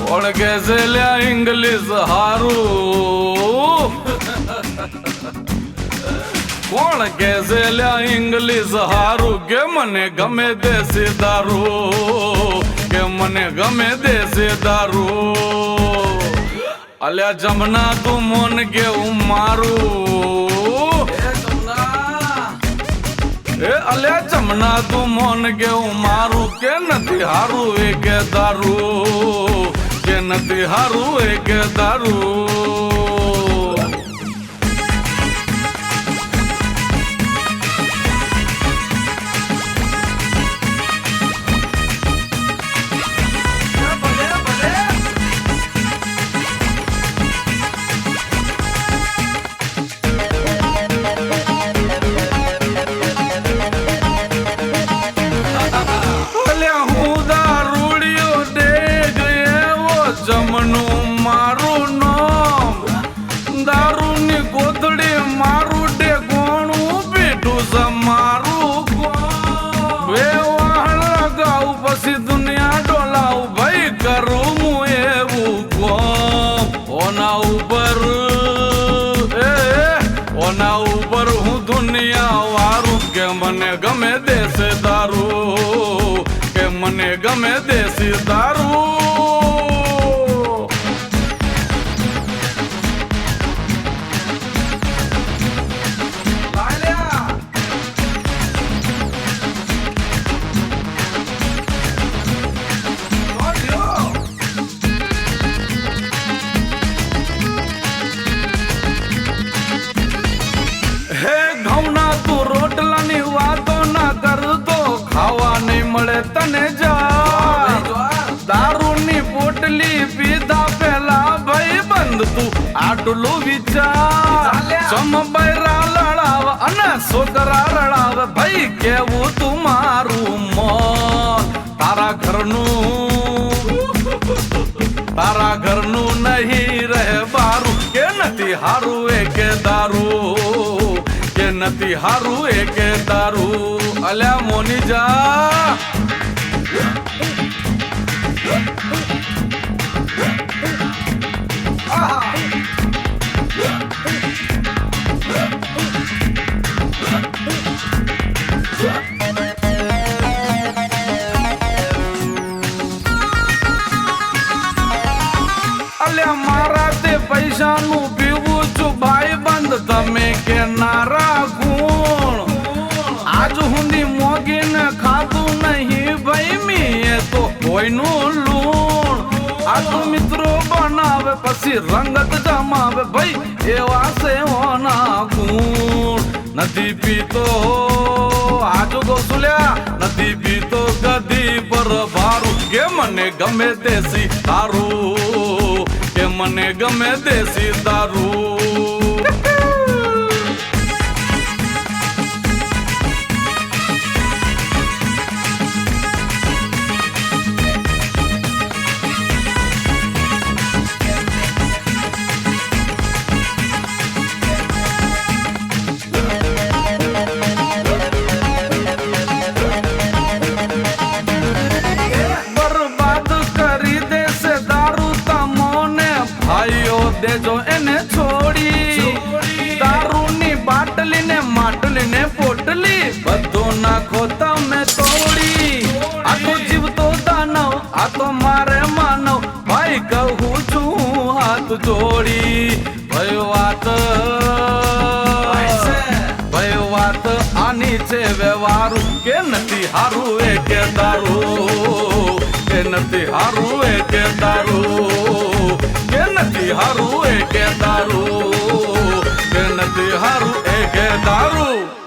કોણ કે છે લ્યા ઇંગ્લિશ હારું કોણ કે છે લ્યા ઇંગ્લિશ હારું કે મને ગમે દેશી દારૂ કે મને ગમે દેશી દારૂ અલ્યા જમના તું મોન કે હું મારું એ અલ્યા જમના તું મોન કે હું મારું કે નથી હારું એ કે દારૂ કે નથી હારું એ કે દારૂ જમનું મારું નામ દારૂની કોથળી મારું ડે કોણું પીઠું છે મારું બે વાહણ લગાવું પછી દુનિયા ડોલાવું ભાઈ કરું હું એવું કોમ ઓના ઉપર હું દુનિયા વારું કે મને ગમે દેશે દારૂ કે મને ગમે દેશી દારૂ રોટલાની વાતો ના કરતો ખાવા નહીં મળે તને જા દારૂની પોટલી પીધા પેલા ભાઈ બંધ તું આટલું વિચાર ચમબૈરા લડાવ અને છોકરા રડાવ ભાઈ કેવું તું મારું મન તારા ઘરનું નહીં રહે બારું કે નથી હારું એ કે દારૂ કે નથી હારું એ કે દારૂ અલ્યા મોની જા અલ્યા મારા તે પૈસાનું પીવું છું ભાઈ બંધ તમે કે નારા ગુણ આજ હુંદી મોગીને ખાતું નહીં ભાઈ મી તો કોઈનું લૂણ આ તો મિત્રો બનાવે પછી રંગત જમાવે ભાઈ એવા સેવાના ગુણ નથી પીતો આજુ ગોસુલ્યા નથી પીતો ગદી પર ભારું કે મને ગમે દેશી દારૂ કે મને ગમે દેશી દારૂ દેજો એને છોડી દારૂની બાટલી ને માટલી ને પોટલી બધું નાખો તમે તોડી આ તો જીવતો દાનવ આ તો મારે માનવ ભાઈ કહું છું હાથ જોડી ભય વાત આની છે વ્યવહારું કે નથી હારું એ કે દારૂ કે નથી હારું એ કે દારૂ કે નથી હારું એ કે દારૂ કે નથી હારું એ કે દારૂ